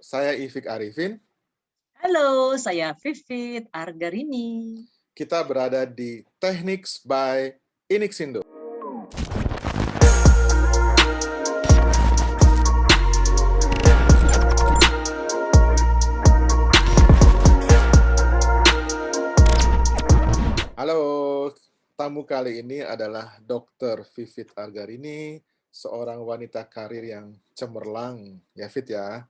saya Ifik Arifin. Halo, saya Vivit Argarini. Kita berada di Techniques by Inixindo. Halo, tamu kali ini adalah Dr. Vivit Argarini, seorang wanita karir yang cemerlang, ya Fit ya.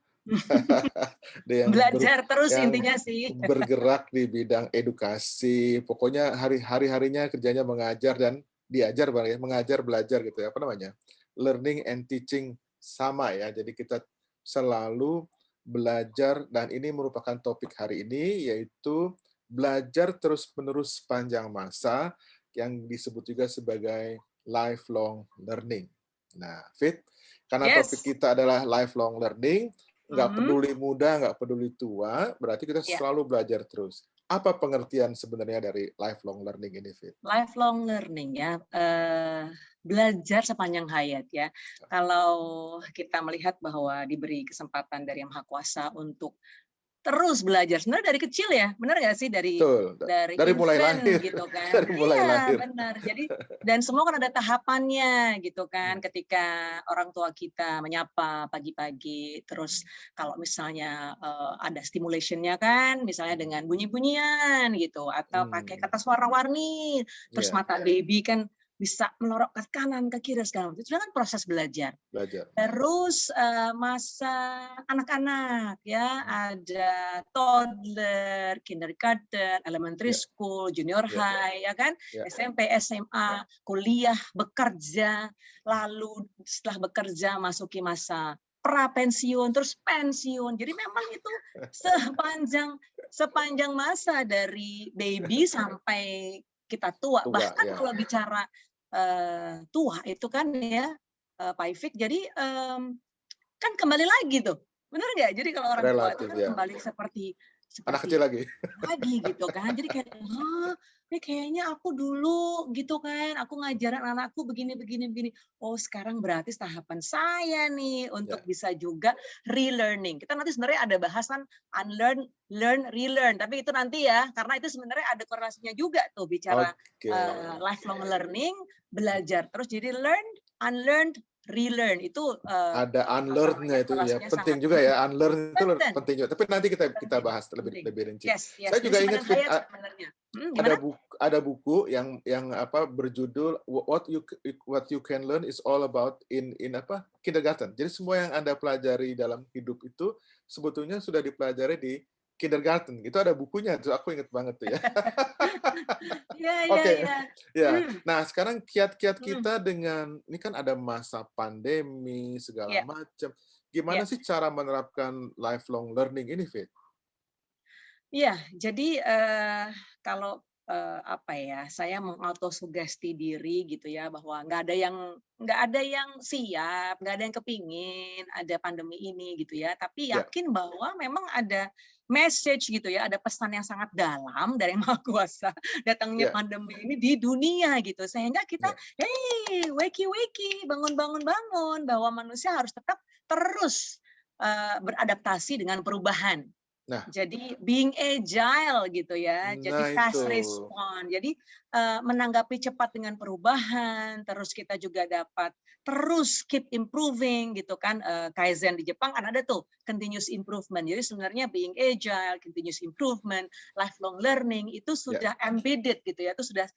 Dia Belajar terus yang intinya sih. bergerak di bidang edukasi, pokoknya hari-harinya kerjanya mengajar dan diajar, mengajar belajar gitu ya, apa namanya, learning and teaching sama ya. Jadi kita selalu belajar dan ini merupakan topik hari ini yaitu belajar terus-menerus sepanjang masa yang disebut juga sebagai lifelong learning. Nah, Fit, karena topik Yes. kita adalah lifelong learning, nggak peduli muda, nggak peduli tua, berarti kita Ya. selalu belajar terus. Apa pengertian sebenarnya dari lifelong learning ini, Fit? Lifelong learning ya, belajar sepanjang hayat ya. Kalau kita melihat bahwa diberi kesempatan dari Yang Maha Kuasa untuk terus belajar, sebenarnya dari kecil ya, benar nggak sih? Betul, Dari dari mulai infant lahir. gitu kan. Dari mulai Iya, lahir. benar. Jadi dan semua kan ada tahapannya gitu kan. Hmm. Ketika orang tua kita menyapa pagi-pagi, terus kalau misalnya ada stimulation-nya kan, misalnya dengan bunyi-bunyian gitu, atau pakai kertas warna-warni, terus Yeah, mata baby kan bisa melorot ke kanan, ke kiri, segala macam. Itu kan proses belajar. belajar. Terus masa anak-anak ya, ada toddler, kindergarten, elementary Yeah, school, junior yeah, high ya kan, yeah. SMP, SMA, kuliah, bekerja, lalu setelah bekerja masuki masa pra-pensiun, terus pensiun. Jadi memang itu sepanjang masa dari baby sampai kita tua. Tua, Bahkan ya. kalau bicara tua itu kan ya, Pak Ifik, jadi kan kembali lagi tuh, bener nggak? Jadi kalau orang tua itu Relatif, kan ya. kembali seperti Anak kecil lagi. gitu kan. Jadi kayak, ini kayaknya aku dulu gitu kan, aku ngajarin anakku begini. Oh sekarang berarti tahapan saya nih untuk Ya. bisa juga relearning. Kita nanti sebenarnya ada bahasan unlearn, learn, relearn. Tapi itu nanti ya, karena itu sebenarnya ada korelasinya juga tuh bicara Oke. lifelong learning, belajar. Terus jadi learn, unlearn, relearn. Itu Ada unlearn-nya itu ya, korelasinya penting sangat juga ya, unlearn itu penting. penting juga. Tapi nanti kita Penting, bahas lebih penting. rinci. Yes, Saya di juga ingat, sepanjang Fit, hayat sebenarnya. ada Gimana? buku yang apa berjudul what you can learn is all about in apa kindergarten. Jadi semua yang Anda pelajari dalam hidup itu sebetulnya sudah dipelajari di kindergarten. Itu ada bukunya tuh, aku ingat banget tuh ya. Iya. Oke. Ya. Hmm. Nah, sekarang kiat-kiat kita dengan ini kan ada masa pandemi segala Ya. macam. Gimana sih cara menerapkan lifelong learning ini, Fit? Iya, jadi kalau apa ya, saya mengautosugesti diri gitu ya, bahwa nggak ada yang siap, nggak ada yang kepingin ada pandemi ini gitu ya. Tapi Ya. yakin bahwa memang ada message gitu ya, ada pesan yang sangat dalam dari Yang Maha Kuasa datangnya Ya. pandemi ini di dunia gitu. Sehingga kita, Ya. hey, wakey, bangun, bahwa manusia harus tetap terus beradaptasi dengan perubahan. Nah. Jadi being agile gitu ya, jadi Nah fast itu. respon. Jadi menanggapi cepat dengan perubahan, terus kita juga dapat terus keep improving gitu kan. Kaizen di Jepang kan ada tuh continuous improvement. Jadi sebenarnya being agile, continuous improvement, lifelong learning itu sudah embedded gitu ya, itu sudah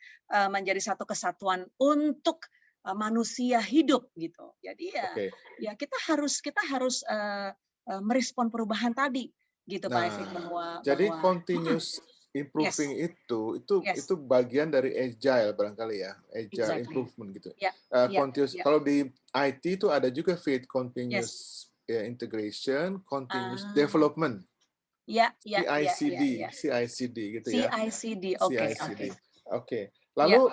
menjadi satu kesatuan untuk manusia hidup gitu. Jadi ya kita harus merespon perubahan tadi. Gitu Pak Efik, jadi bahwa continuous improving itu bagian dari agile barangkali ya, agile improvement gitu. Continuous. Kalau di IT itu ada juga Fit, continuous integration, continuous development. CICD gitu ya. CICD, oke. Oke. Lalu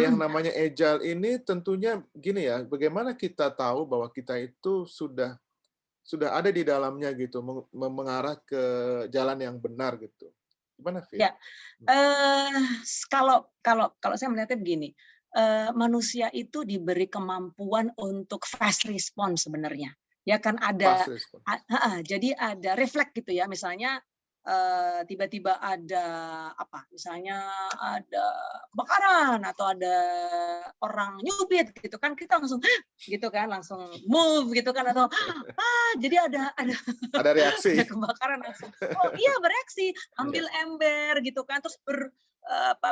yang namanya agile ini tentunya gini ya, bagaimana kita tahu bahwa kita itu sudah ada di dalamnya gitu, mengarah ke jalan yang benar gitu. Gimana, Fit? Ya, kalau saya melihatnya begini, manusia itu diberi kemampuan untuk fast response sebenarnya. Ya kan Fast ada respon. jadi ada refleks gitu ya, misalnya tiba-tiba ada apa, misalnya ada kebakaran atau ada orang nyubit gitu kan, kita langsung gitu kan, langsung move gitu kan, atau jadi ada Ada reaksi. ada kebakaran langsung, oh iya bereaksi, Iya. ambil ember gitu kan, terus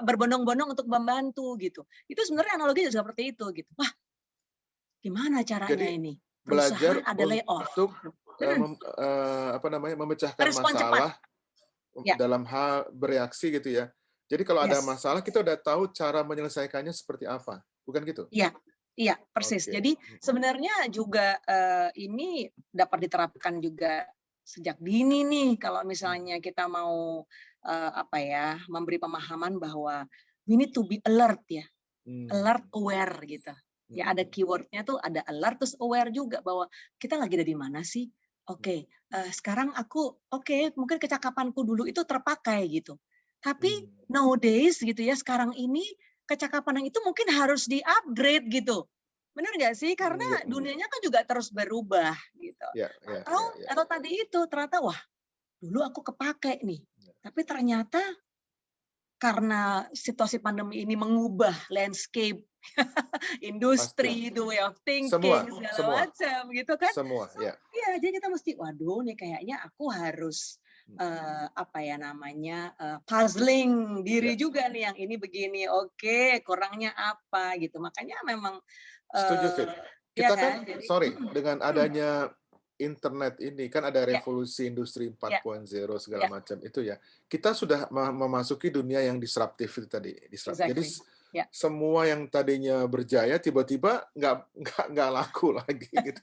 berbondong-bondong untuk membantu gitu. Itu sebenarnya analoginya seperti itu gitu. Wah, gimana caranya Jadi ini? belajar Perusahaan ada layoff. untuk, Mhm, apa namanya, memecahkan respon cepat. masalah Ya, dalam hal bereaksi gitu ya. Jadi kalau ada yes. masalah kita udah tahu cara menyelesaikannya seperti apa, bukan gitu? Iya, iya, persis. Oke, Jadi sebenarnya juga, ini dapat diterapkan juga sejak dini nih kalau mhm, misalnya kita mau, apa ya, memberi pemahaman bahwa we need to be alert ya, alert, mmm, aware gitu. Ya ada mhm keyword-nya tuh ada alert, terus aware juga bahwa kita lagi ada di mana sih? mhm, Oke, sekarang oke, mungkin kecakapanku dulu itu terpakai gitu. Tapi mmm, nowadays gitu ya, sekarang ini kecakapan yang itu mungkin harus di-upgrade gitu. Benar nggak sih? Karena iya, dunianya kan juga terus berubah gitu. iya iya Atau iya iya, atau tadi itu ternyata, wah dulu aku kepakai nih, iya, tapi ternyata karena situasi pandemi ini mengubah landscape pasti. industri, the way of thinking, Semua segala semua macam gitu kan. semua, So, ya, iya, jadi kita mesti, waduh nih kayaknya aku harus, mhm, apa ya namanya, puzzling iya, diri juga nih, yang ini begini, oke, kurangnya apa gitu. Makanya memang, setuju Fit. iya Kita kan kan, jadi sorry, dengan mhm, adanya internet ini, kan ada iya, revolusi industri iya, 4.0 segala iya, macam itu ya, kita sudah memasuki dunia yang disruptif itu tadi, jadi exactly. Iya, semua yang tadinya berjaya tiba-tiba nggak laku lagi gitu.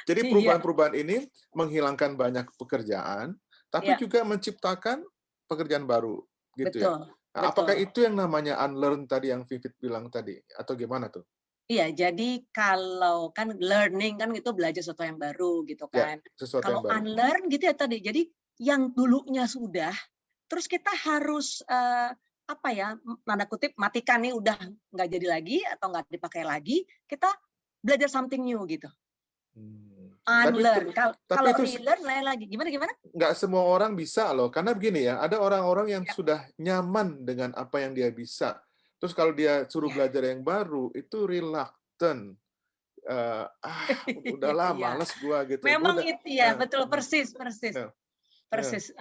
Jadi iya, perubahan-perubahan ini menghilangkan banyak pekerjaan, tapi iya, juga menciptakan pekerjaan baru, gitu ya. betul, Nah, apakah betul. itu yang namanya unlearn tadi yang Vivit bilang tadi, atau gimana tuh? Iya, jadi kalau kan learning kan itu belajar sesuatu yang baru gitu Ya, kan. sesuatu Kalau yang baru. unlearn gitu ya tadi, jadi yang dulunya sudah, terus kita harus, apa ya, tanda kutip matikan nih udah nggak jadi lagi atau nggak dipakai lagi, kita belajar something new gitu. Hmm. Tapi itu Unlearn, tapi kalau itu relearn lain lagi. Gimana gimana? nggak semua orang bisa loh, karena begini ya, ada orang-orang yang Ya, sudah nyaman dengan apa yang dia bisa. Terus kalau dia suruh iya. belajar yang baru, itu reluctant. Iya Udahlah iya. males gua gitu. Gua Memang udah itu ya, nah, betul, persis persis. nah, nah, Persis,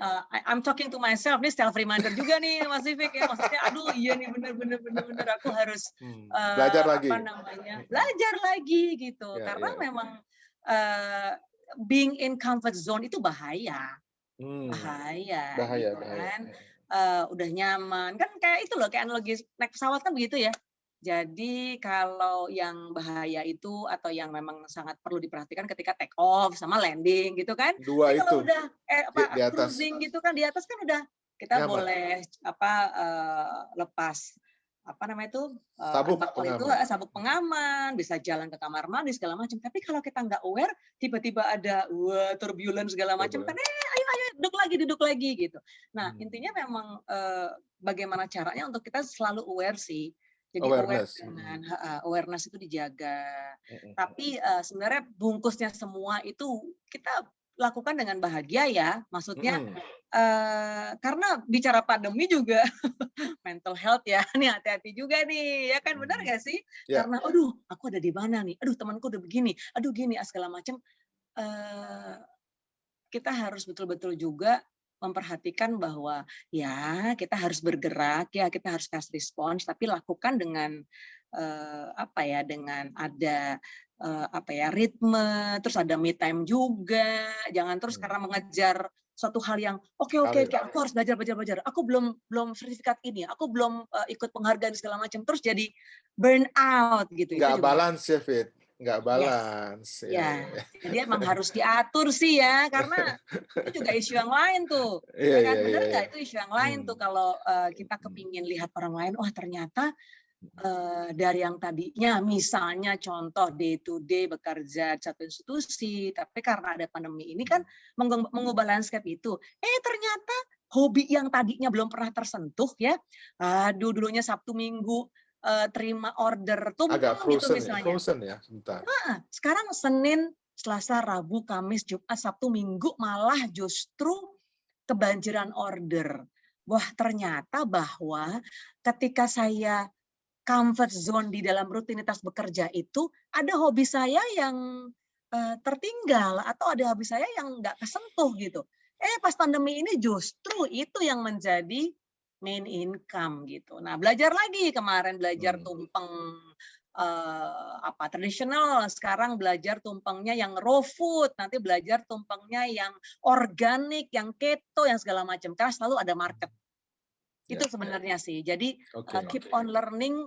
I'm talking to myself nih, self reminder juga nih Mas Vivik ya, maksudnya aduh iya nih bener aku harus, belajar apa lagi. namanya, Mhm, belajar lagi gitu. ya Karena ya ya. memang, eee, being in comfort zone itu bahaya, Mmm, bahaya bahaya gitu bahaya, kan. Udah nyaman, kan kayak itu loh, kayak analogi naik pesawat kan begitu ya. Jadi kalau yang bahaya itu atau yang memang sangat perlu diperhatikan ketika take off sama landing gitu kan. 2 Tapi kalau itu, udah di atas, cruising gitu kan di atas kan udah kita nyaman. boleh apa, lepas apa namanya itu, Sabuk alfaktor itu pengaman. sabuk pengaman, bisa jalan ke kamar mandi segala macam. Tapi kalau kita nggak aware, tiba-tiba ada, wah turbulence segala macam kan, Turbulence. ayo ayo duduk lagi gitu. Nah intinya Mmm, memang, bagaimana caranya untuk kita selalu aware sih. Jadi aware awareness, dengan awareness itu dijaga. mhm mhm. Tapi, sebenarnya bungkusnya semua itu kita lakukan dengan bahagia ya, maksudnya, Mhm, karena bicara pandemi juga mental health ya, nih hati-hati juga nih, ya kan, benar mmm, nggak sih? ya, Karena, "Aduh, aku ada di mana nih? Aduh, temanku udah begini, aduh gini," segala macam. Eee, kita harus betul-betul juga memperhatikan bahwa, ya kita harus bergerak, ya kita harus kasih respons, tapi lakukan dengan, apa ya, dengan ada, apa ya, ritme, terus ada me time juga, jangan terus mmm, karena mengejar suatu hal yang, "Oke oke karir. oke, aku harus belajar belajar belajar, aku belum belum sertifikat ini, aku belum, ikut penghargaan segala macam," terus jadi burn out gitu, itu Nggak juga nggak balance ya, Fit? Nggak yes. balance, ya Ya, ya ya. jadi emang harus diatur sih ya, karena itu juga isu yang lain tuh, Iya ya iya kan, bener iya iya. nggak? Itu isu yang lain Mmm, tuh kalau, kita mhm kepingin lihat orang lain, wah ternyata, mhm dari yang tadinya misalnya contoh day to day bekerja di satu institusi, tapi karena ada pandemi ini kan mhm. mengubah landscape itu. Ternyata hobi yang tadinya belum pernah tersentuh ya, aduh dulunya Sabtu Minggu, terima order Agak tumpeng gitu frozen ya misalnya. frozen ya, sebentar. Sekarang Senin Selasa, Rabu, Kamis, Jumat, Sabtu, Minggu malah justru kebanjiran order. Wah, ternyata bahwa ketika saya comfort zone di dalam rutinitas bekerja itu, ada hobi saya yang tertinggal atau ada hobi saya yang nggak kesentuh gitu. Pas pandemi ini justru itu yang menjadi main income gitu. Nah, belajar lagi kemarin belajar tumpeng tradisional, sekarang belajar tumpengnya yang raw food, nanti belajar tumpengnya yang organik, yang keto, yang segala macam. Karena selalu ada market. Itu Ya. sebenarnya sih. Jadi Oke. keep on learning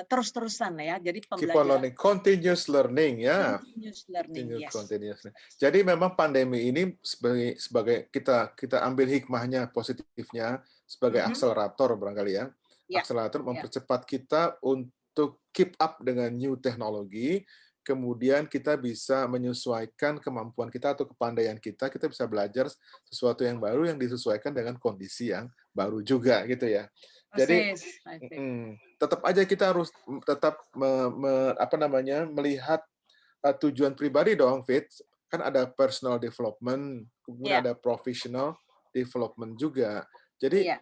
terus-terusan ya. Jadi Keep on pembelajaran learning, continuous learning ya. continuous learning, yes. Continuous. Jadi memang pandemi ini sebagai kita ambil hikmahnya, positifnya sebagai akselerator barangkali ya. Ya, Akselerator ya. mempercepat kita untuk keep up dengan new teknologi, kemudian kita bisa menyesuaikan kemampuan kita atau kepandaian kita bisa belajar sesuatu yang baru yang disesuaikan dengan kondisi yang baru juga gitu ya. Jadi Persis. tetap aja kita harus tetap melihat tujuan pribadi dong, Fit. Kan ada personal development, kemudian Ya, ada professional development juga. Jadi iya.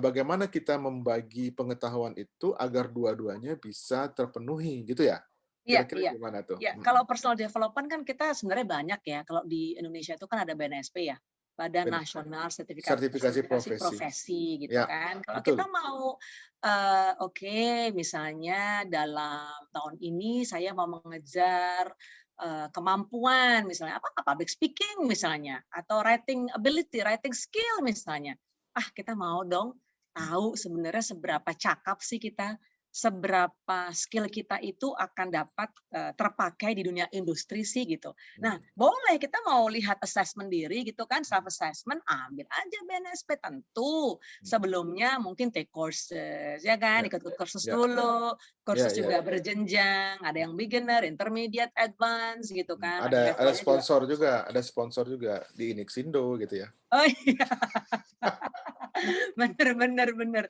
bagaimana kita membagi pengetahuan itu agar dua-duanya bisa terpenuhi gitu ya? Iya, Kira-kira iya. gimana tuh? Ya, kalau personal development kan kita sebenarnya banyak ya. Kalau di Indonesia itu kan ada BNSP ya, Badan Benar. Nasional Sertifikasi Sertifikasi profesi. Profesi gitu Ya, kan. Kalau kita betul. mau misalnya dalam tahun ini saya mau mengejar kemampuan misalnya apa public speaking misalnya atau writing ability, writing skill misalnya. Kita mau dong tahu sebenarnya seberapa cakap sih kita, seberapa skill kita itu akan dapat terpakai di dunia industri sih gitu. Nah, boleh kita mau lihat assessment diri gitu kan, self assessment, ambil aja BNSP tentu. Sebelumnya mungkin take courses ya kan, Ya, ikut kursus ya, dulu, kursus ya. juga berjenjang, ada yang beginner, intermediate, advance gitu kan, ada Ada levelnya juga. sponsor juga di Inixindo gitu ya. Oh iya. Bener.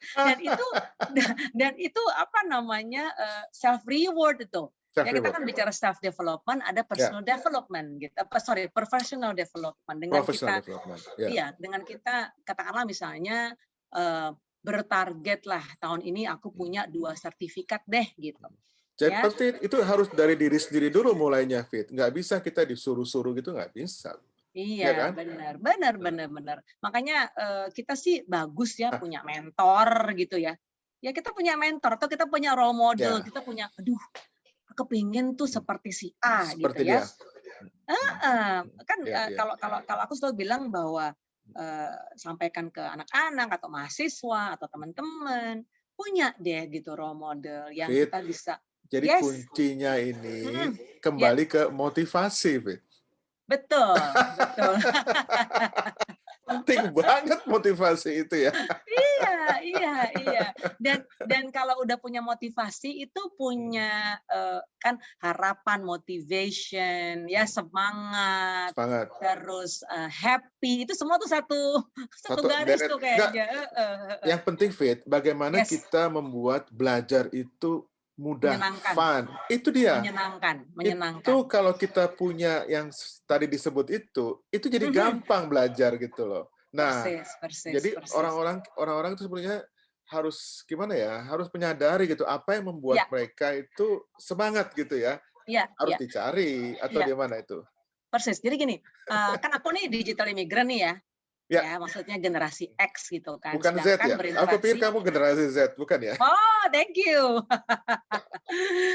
Dan itu apa namanya self reward itu. Self Ya kita reward. kan bicara self development, ada Ya, personal development gitu. Professional development dengan professional kita, development. Ya. iya, dengan kita katakanlah misalnya bertarget lah tahun ini aku punya 2 sertifikat deh gitu. Jadi Ya. pasti itu harus dari diri sendiri dulu mulainya, Fit. Nggak bisa kita disuruh-suruh gitu, nggak bisa. Ya Iya, kan? benar. Makanya kita sih bagus ya Ah, punya mentor gitu ya. Ya kita punya mentor atau kita punya role model, ya, kita punya, aduh, kepingin tuh seperti si A gitu seperti ya. dia. Kan Ya. kalau aku selalu bilang bahwa sampaikan ke anak-anak atau mahasiswa atau teman-teman, punya deh gitu role model yang Fit, kita bisa. jadi Yes. kuncinya ini Ya, kembali ke motivasi, Fit. betul. Penting banget motivasi itu ya. Iya. Dan kalau udah punya motivasi itu punya kan harapan, motivation, ya semangat, Semangat. terus happy itu semua tuh satu Satu garis deret. tuh Enggak, kayaknya. yang penting, Fit, bagaimana Yes, kita membuat belajar itu mudah, menyenangkan, fun. Itu dia. menyenangkan. Itu kalau kita punya yang tadi disebut itu jadi gampang belajar gitu loh. Nah, Persis. jadi orang-orang itu sebenarnya harus gimana ya? Harus menyadari gitu apa yang membuat Iya, mereka itu semangat gitu ya. iya, Harus iya, dicari atau iya, di mana itu? persis. Jadi gini, kan aku nih digital immigrant nih ya. Ya, Ya, maksudnya generasi X gitu kan. bukan Z Sedangkan ya? Aku pikir berinteraksi. kamu generasi Z, bukan ya? Oh, thank you.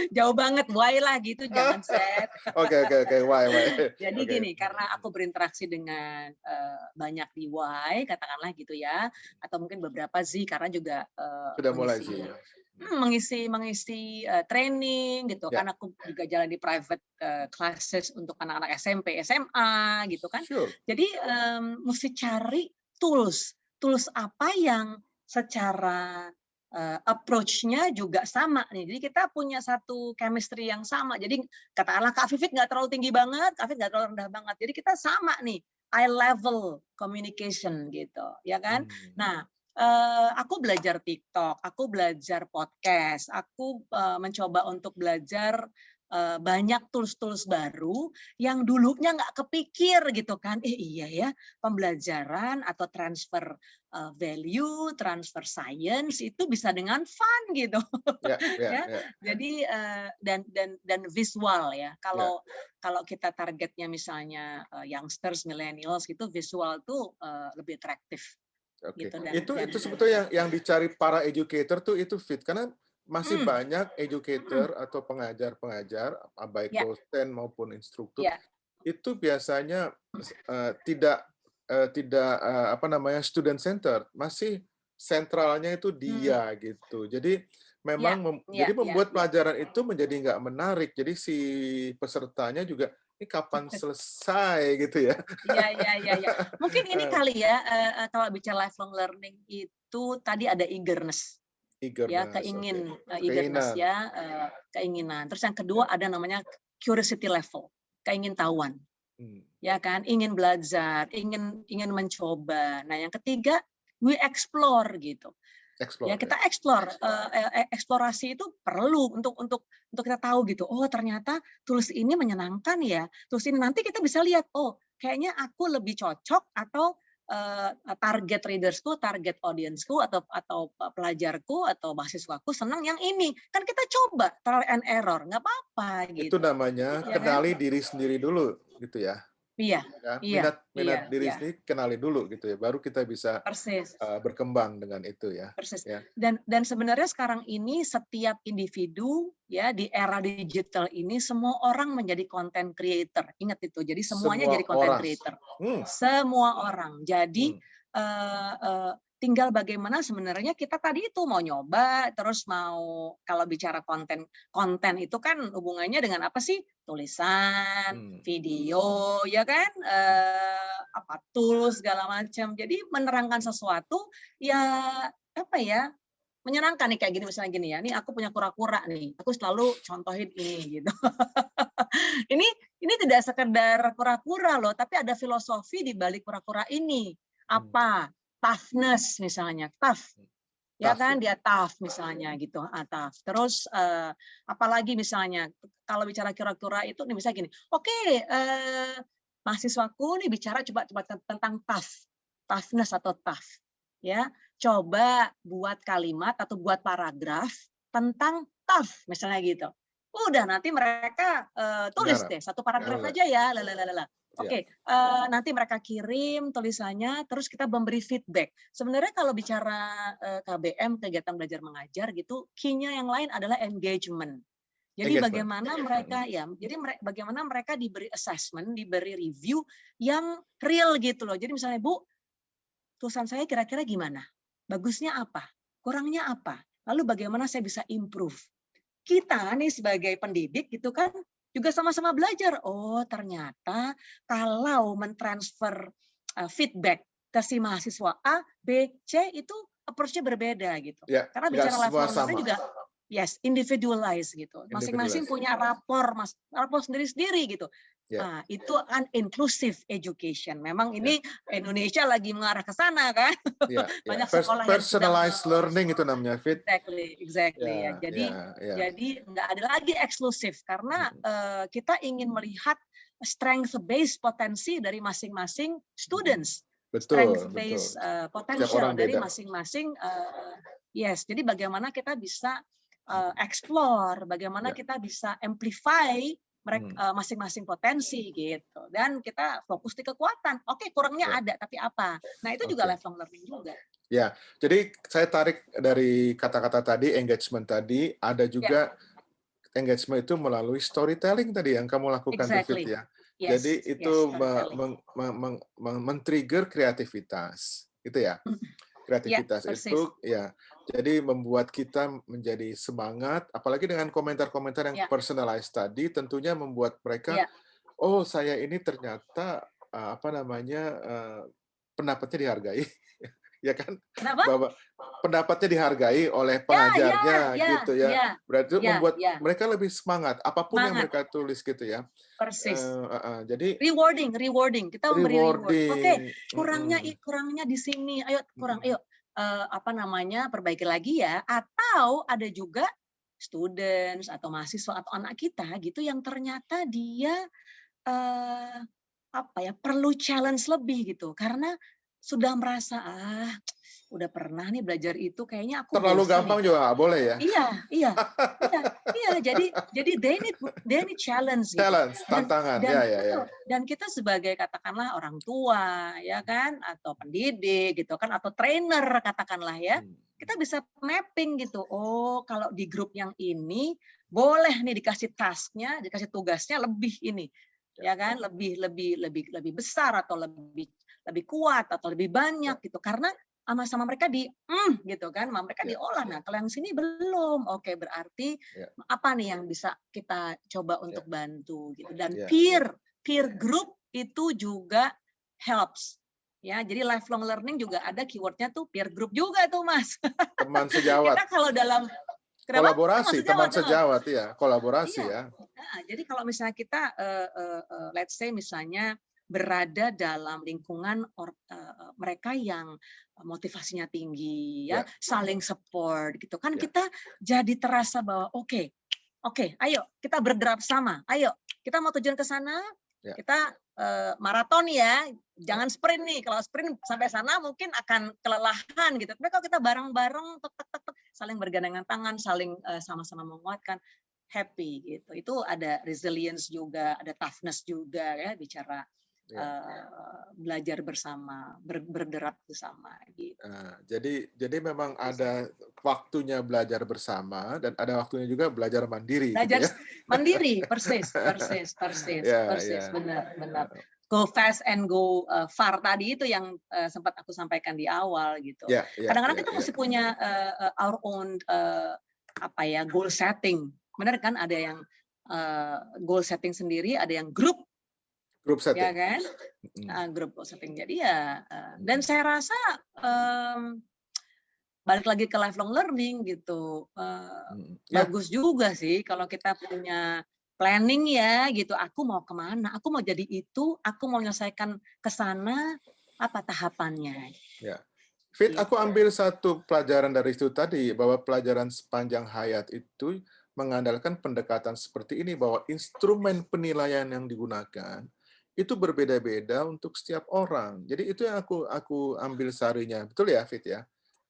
Jauh banget, why lah gitu, jangan set. Oke. Why? Jadi Oke. gini, karena aku berinteraksi dengan banyak di Y, katakanlah gitu ya, atau mungkin beberapa Z karena juga Sudah mulai mengisi sih. training gitu Ya, kan. Aku juga jalan di private classes untuk anak-anak SMP, SMA gitu kan. sure. Jadi mesti cari tools apa yang secara approach-nya juga sama nih. Jadi kita punya satu chemistry yang sama. Jadi katakanlah Kak Vivit nggak terlalu tinggi banget, Kak Vivit nggak terlalu rendah banget. Jadi kita sama nih, eye level communication gitu, ya kan? Nah, aku belajar TikTok, aku belajar podcast, aku mencoba untuk belajar banyak tools-tools baru yang dulunya nggak kepikir gitu kan. Iya ya, pembelajaran atau transfer value, transfer science itu bisa dengan fun gitu. Ya, ya, Ya. ya, Jadi dan visual ya. ya. Kalau kita targetnya misalnya youngsters, millennials gitu, visual tuh lebih atraktif Oke. gitu Itu sebetulnya yang dicari para educator tuh itu fit karena masih mm, banyak mm, educator atau pengajar-pengajar baik ya, dosen maupun instruktur ya. itu biasanya tidak apa namanya student center, masih sentralnya itu Hmm, dia gitu. Jadi memang ya, jadi ya, ya, membuat ya. pelajaran itu menjadi nggak menarik. Jadi si pesertanya juga ini kapan selesai gitu ya. Iya, iya, iya, iya. Mungkin ini kali ya, kalau bicara lifelong learning itu tadi ada eagerness, ya, Eagerness, oke. eagerness Keinginan. ya, keinginan. Terus yang kedua Ya. ada namanya curiosity level, keingintahuan, Hmm. ya kan, ingin belajar, ingin ingin mencoba. Nah, yang ketiga we explore gitu. Ya Explore kita ya. explore, eksplorasi itu perlu untuk kita tahu gitu, oh ternyata tools ini menyenangkan ya, tools ini nanti kita bisa lihat, oh kayaknya aku lebih cocok atau target readersku, target audiensku atau pelajarku atau mahasiswaku senang yang ini. Kan kita coba trial and error, nggak apa-apa Itu gitu. namanya Ya kan? kenali diri sendiri dulu gitu ya. Iya, Ya, iya, minat iya, minat diri iya. sendiri kenali dulu gitu ya. Baru kita bisa Persis. berkembang dengan itu ya. Persis. Ya. Dan sebenarnya sekarang ini setiap individu ya di era digital ini semua orang menjadi content creator. Ingat itu. Jadi semuanya Semua jadi content orang. creator. Hmm, Semua orang. Jadi hmm, tinggal bagaimana sebenarnya kita tadi itu mau nyoba terus mau kalau bicara konten itu kan hubungannya dengan apa sih? Tulisan, hmm, video, ya kan? hmm. Apa tools segala macam. Jadi menerangkan sesuatu ya apa ya, menyenangkan nih kayak gini misalnya gini ya, nih aku punya kura-kura nih, aku selalu contohin ini gitu. Ini ini tidak sekedar kura-kura loh, tapi ada filosofi di balik kura-kura ini. Hmm. Apa? Toughness misalnya, tough. Ya Tough kan ya. dia tough misalnya gitu, tough. Terus apalagi misalnya kalau bicara kura-kura itu nih misalnya gini, oke, mahasiswaku nih bicara coba tentang tough, toughness atau tough. Ya, coba buat kalimat atau buat paragraf tentang tough misalnya gitu. Udah nanti mereka tulis Garap. deh satu paragraf Garap. aja ya, lalalala. Ya. Oke, nanti mereka kirim tulisannya, terus kita memberi feedback. Sebenarnya kalau bicara KBM, kegiatan belajar mengajar gitu, key-nya yang lain adalah engagement. Jadi Engagement. bagaimana mereka ya, jadi bagaimana mereka diberi assessment, diberi review yang real gitu loh. Jadi misalnya, Bu, tulisan saya kira-kira gimana? Bagusnya apa? Kurangnya apa? Lalu bagaimana saya bisa improve? Kita nih sebagai pendidik gitu kan juga sama-sama belajar. Oh, ternyata kalau mentransfer feedback ke si mahasiswa A, B, C itu approach-nya berbeda gitu. Ya, Karena nggak bicara semua lifelong learning sama. juga yes, individualize gitu. Masing-masing Individualisasi. punya rapor sendiri-sendiri gitu. Ya. Itu kan inclusive education. Memang Ya. ini Indonesia lagi mengarah ke sana kan. Ya. Ya. Banyak sekolah yang sudah Personalized learning itu namanya Fit. exactly ya. Ya. Ya. Ya. Jadi nggak ada lagi eksklusif karena Hmm, kita ingin melihat strength based potensi dari masing-masing students, strength betul, betul. based Setiap potential orang dari beda. masing-masing yes. Jadi bagaimana kita bisa Hmm, explore, bagaimana Ya. kita bisa amplify mereka Hmm, masing-masing potensi gitu. Dan kita fokus di kekuatan. Oke, kurangnya Ya. ada, tapi apa? Nah, itu juga Oke. lifelong learning juga. Ya, jadi saya tarik dari kata-kata tadi, engagement tadi, ada Ya, juga engagement itu melalui storytelling tadi yang kamu lakukan tuh, Fit, exactly. ya. Yes, Jadi itu yes, storytelling. men-trigger kreativitas, gitu ya. Ya, Kreativitas persis. itu ya, jadi membuat kita menjadi semangat, apalagi dengan komentar-komentar yang Ya, personalized tadi, tentunya membuat mereka, ya. oh saya ini ternyata apa namanya pendapatnya dihargai, ya kan? Kenapa? Bahwa pendapatnya dihargai oleh Ya, ya, pengajarnya ya, gitu ya. ya, Berarti itu ya, membuat ya. mereka lebih semangat apapun yang Semangat, mereka tulis gitu ya. persis. Jadi Rewarding. Kita memberi reward. Oke, rewarding, kurangnya di sini. Ayo kurang, mhm, apa namanya? Perbaiki lagi ya. Atau ada juga students atau mahasiswa atau anak kita gitu yang ternyata dia eh, apa ya, perlu challenge lebih gitu karena sudah merasa udah pernah nih belajar itu kayaknya aku Terlalu bosen nih. gampang juga nggak boleh ya. Iya, iya, iya, iya. Jadi they need challenge gitu. Challenge, tantangan, Dan ya ya ya. betul. Dan kita sebagai katakanlah orang tua ya kan atau pendidik gitu kan atau trainer katakanlah ya. Kita bisa mapping gitu. Oh, kalau di grup yang ini boleh nih dikasih tasknya, dikasih tugasnya lebih ini. Ya kan, lebih besar atau lebih kuat atau lebih banyak gitu. Karena sama-sama mereka gitu kan, sama mereka Ya, diolah. Nah, kalau yang sini belum. Oke, berarti ya, apa nih yang bisa kita coba ya, untuk bantu gitu. Dan ya, ya. peer group itu juga helps. Ya, jadi lifelong learning juga ada keywordnya tuh peer group juga tuh, Mas. Teman sejawat, Kita kalau dalam kenapa? kolaborasi, teman Teman sejawat. sejawat ya, kolaborasi Iya. ya. Nah, jadi kalau misalnya kita let's say misalnya berada dalam lingkungan mereka yang motivasinya tinggi ya, Ya, saling support gitu kan ya, kita jadi terasa bahwa oke, ayo kita bergerak sama. Ayo, kita mau tujuan ke sana, ya, kita maraton ya. ya. Jangan sprint nih. Kalau sprint sampai sana mungkin akan kelelahan gitu. Tapi kalau kita bareng-bareng saling bergandengan tangan, saling sama-sama menguatkan, happy gitu. Itu ada resilience juga, ada toughness juga ya bicara Ya. belajar bersama, bergerak bersama gitu. Nah, jadi memang ada waktunya belajar bersama dan ada waktunya juga belajar mandiri gitu Belajar ya. mandiri, persis, Ya, ya. benar. Go fast and go far tadi itu yang sempat aku sampaikan di awal gitu. Ya, ya, Kadang-kadang ya, kita ya. mesti punya our own apa ya goal setting. Benar kan ada yang goal setting sendiri, ada yang grup Group ya setting. kan? Grup goal setting. Jadi ya dan saya rasa balik lagi ke lifelong learning gitu. Ya, Bagus juga sih kalau kita punya planning ya gitu. Aku mau kemana? Aku mau jadi itu. Aku mau menyelesaikan ke sana. Apa tahapannya? ya. Fit, Gitu. aku ambil satu pelajaran dari itu tadi, bahwa pelajaran sepanjang hayat itu mengandalkan pendekatan seperti ini, bahwa instrumen penilaian yang digunakan itu berbeda-beda untuk setiap orang. Jadi itu yang aku ambil sarinya. Betul ya, Fit ya?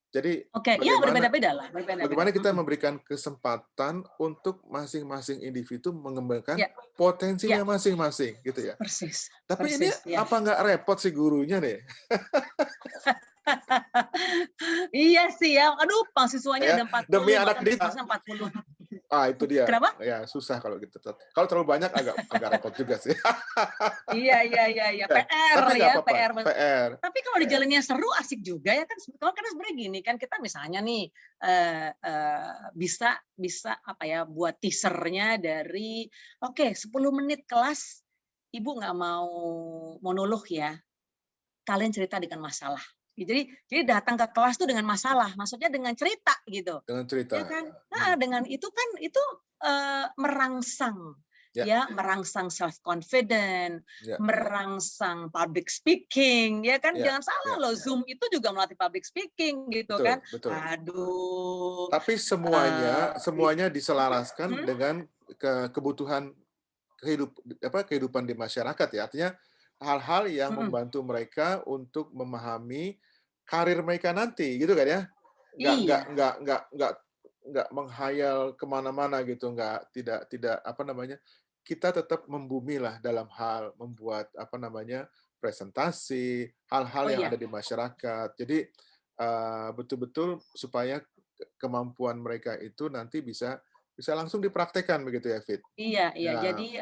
Jadi Oke, ya bagaimana berbeda-beda lah, berbeda-beda. bagaimana kita memberikan kesempatan untuk masing-masing individu mengembangkan Ya, ya, potensinya masing-masing, gitu ya. persis, Tapi ini persis. Ya. apa nggak repot si gurunya nih? Iya sih ya. Aduh, mahasiswanya Ya, ada demi 40, anak bahkan dia. tugasnya 40. Itu dia. Kenapa? Ya, susah kalau gitu. Kalau terlalu banyak agak repot juga sih. Iya. Ya, PR tapi nggak ya, apa-apa. PR. PR. Tapi kalau di PR. jalannya seru, asik juga ya kan. Karena sebenarnya gini kan kita misalnya nih bisa apa ya buat teasernya dari 10 menit kelas, ibu nggak mau monolog ya. Kalian cerita dengan masalah. Jadi datang ke kelas tuh dengan masalah, maksudnya dengan cerita gitu. Dengan cerita. Ya kan? Nah, dengan itu kan itu merangsang Ya, ya, merangsang self confident, ya, merangsang public speaking, ya kan? ya, Jangan salah ya. loh, Zoom itu juga melatih public speaking gitu Betul, kan. betul. Aduh. Tapi semuanya diselaraskan Hmm, dengan kebutuhan kehidupan di masyarakat ya. Artinya hal-hal yang hmm, membantu mereka untuk memahami karir mereka nanti, gitu kan ya? Nggak nggak iya. nggak nggak nggak nggak menghayal kemana-mana gitu, nggak tidak tidak apa namanya, kita tetap membumilah dalam hal membuat apa namanya, presentasi, hal-hal Oh yang ada iya. di masyarakat. Jadi, betul-betul supaya kemampuan mereka itu nanti bisa bisa langsung dipraktekkan begitu ya, Fit? Iya. Ya, Jadi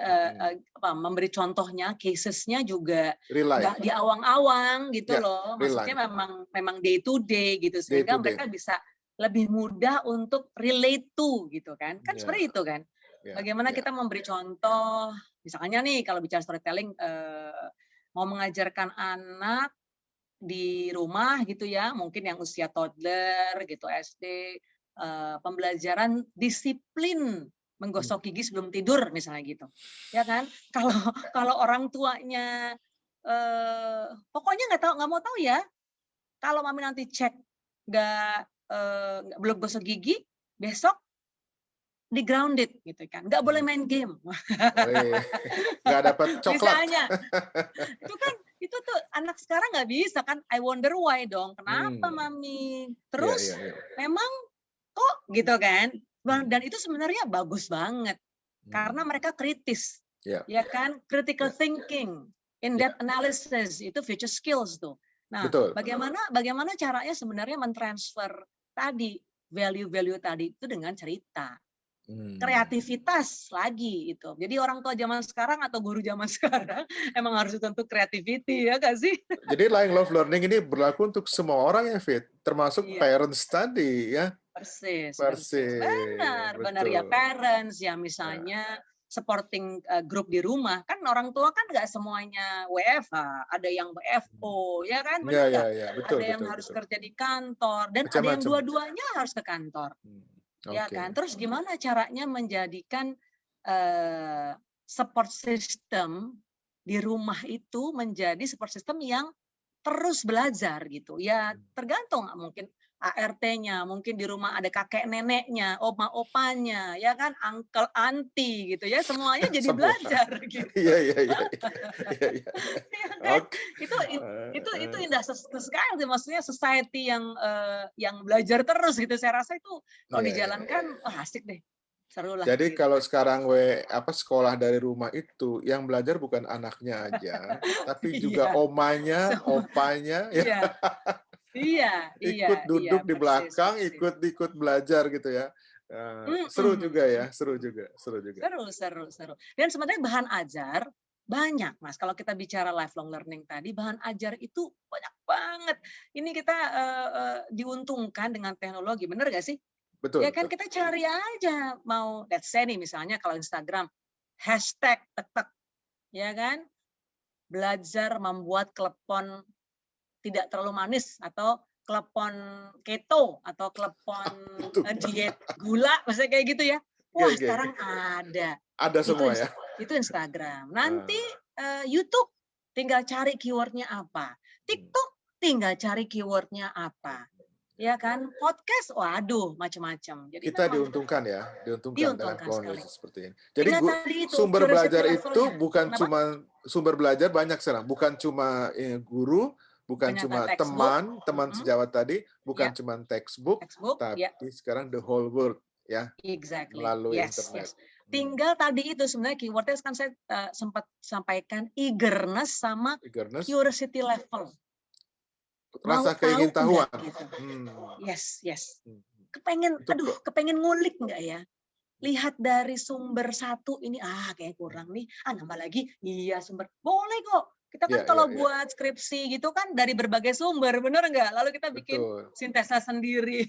memberi contohnya, cases-nya juga real nggak life. di awang-awang gitu Ya, loh. real Maksudnya life, memang day to day gitu day sehingga to day. mereka bisa lebih mudah untuk relate to gitu kan. Kan Ya, seperti itu kan. ya, Bagaimana ya. kita memberi contoh, misalnya nih kalau bicara storytelling mau mengajarkan anak di rumah gitu ya, mungkin yang usia toddler gitu SD, pembelajaran disiplin Hmm. menggosok gigi sebelum tidur misalnya gitu. Ya kan? Kalau kalau orang tuanya pokoknya nggak mau tahu ya, kalau mami nanti cek nggak belum gosok gigi, besok di grounded gitu kan, nggak boleh Hmm. main game. Wih, nggak dapat coklat. Misalnya, itu tuh anak sekarang nggak bisa kan, I wonder why dong, kenapa Hmm. mami? Iya, iya, Terus iya. memang kok gitu kan, Hmm. dan itu sebenarnya bagus banget, karena Hmm. mereka kritis, Ya, ya kan, critical ya, thinking, ya, in-depth analysis, itu future skills tuh. Nah, betul. bagaimana caranya sebenarnya mentransfer tadi, value-value tadi itu dengan cerita. Hmm. Kreativitas lagi itu. Jadi orang tua zaman sekarang atau guru zaman sekarang emang harus dituntut creativity ya nggak sih? Jadi lifelong learning ini berlaku untuk semua orang ya, Fit, termasuk Iya, parents tadi ya. persis, persis. Persis, Benar, benar ya betul. parents yang Nah, misalnya supporting grup di rumah. Kan orang tua kan nggak semuanya WFH, ada yang WFO, ya kan? ya, Benar ya, nggak? ya, betul, Ada yang betul, harus betul. kerja di kantor dan ada yang Macam-macam. dua-duanya harus ke kantor. Hmm. Ya Oke. kan? Terus gimana caranya menjadikan eh, support system di rumah itu menjadi support system yang terus belajar gitu. Ya tergantung mungkin ART-nya, mungkin di rumah ada kakek neneknya, oma opanya, ya kan, uncle auntie gitu ya, semuanya jadi Semua. belajar gitu. Iya, iya, iya, iya, iya, iya. Ya kan? Oke. Itu itu Eh, indah sekali maksudnya society yang belajar terus gitu. Saya rasa itu kalau iya, iya, iya. dijalankan wah asik deh. Seru lah Jadi gitu. kalau sekarang sekolah dari rumah itu yang belajar bukan anaknya aja, tapi juga Iya, omanya, semua. opanya, ya Iya, iya, iya, ikut iya, duduk di persis, belakang, persis. ikut belajar gitu ya. Seru juga ya, Mhm. seru juga, seru juga. Seru, seru, seru. Dan sebenarnya bahan ajar banyak, Mas. Kalau kita bicara lifelong learning tadi, bahan ajar itu banyak banget. Ini kita diuntungkan dengan teknologi, bener nggak sih? Betul, Ya kan betul. kita cari aja mau let's say nih misalnya kalau Instagram hashtag tek ya kan belajar membuat klepon tidak terlalu manis atau klepon keto atau klepon Itu diet gula misalnya kayak gitu ya. oke, Wah, oke. sekarang ada. Ada Itu semua ya. itu Instagram. Nanti Ah, YouTube tinggal cari keywordnya apa. hmm. TikTok tinggal cari keywordnya apa. Ya kan? Podcast, waduh macam-macam. Jadi Kita memang diuntungkan dengan diuntungkan teknologi sekali. seperti ini. Jadi Tinggal tadi itu sumber curiosity belajar itu levelnya. bukan Kenapa? cuma sumber belajar banyak sekarang, bukan cuma guru, bukan Ternyata cuma textbook, teman mhm, sejawat tadi, bukan ya, cuma textbook, textbook, ya, tapi sekarang the whole world ya exactly, melalui yes, internet. yes. Hmm. Tinggal tadi itu sebenarnya keywordnya kan saya sempat sampaikan eagerness sama Eagerness, curiosity level. Mau rasa tahu nggak keingintahuan. gitu? Hmm. Yes, yes. Hmm. Itu Kepengen ngulik nggak ya? Lihat dari sumber satu ini, kayak kurang nih, nambah lagi, iya sumber. Boleh kok. Kita kan ya, ya, kalau ya, buat skripsi gitu kan dari berbagai sumber, bener nggak? Lalu kita bikin betul. sintesa sendiri.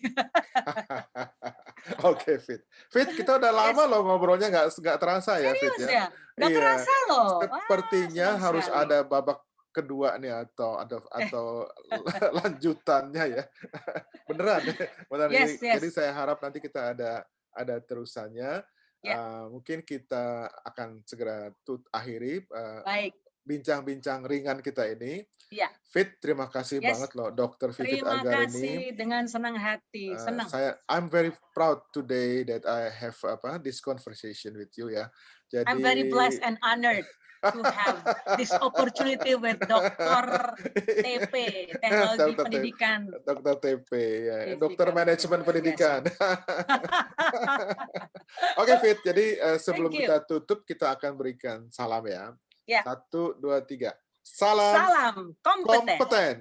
Oke, Fit. Fit, kita udah lama Yes, loh ngobrolnya, nggak terasa ya, Fit serius ya. ya? Nggak Iya, kerasa loh. Wah, sepertinya senang harus sekali. ada babak kedua nih Eh, atau lanjutannya ya. Beneran, beneran. yes, Jadi yes. saya harap nanti kita ada terusannya. Ya, Mungkin kita akan segera akhiri baik. bincang-bincang ringan kita ini. Ya, Fit, terima kasih yes. banget loh, Dr. Vivit Terima Algarini. kasih dengan senang hati. Senang. I'm very proud today that I have this conversation with you ya. I'm very Jadi blessed and honored to have this opportunity with Dr. TP, Teknologi Dokter TP, Pendidikan Dokter TP ya, Dokter Fisika, betul, Manajemen luar biasa. Pendidikan. Oke Fit, jadi sebelum Thank you. kita tutup kita akan berikan salam ya. Ya, 1, 2, 3. Salam salam kompeten. kompeten.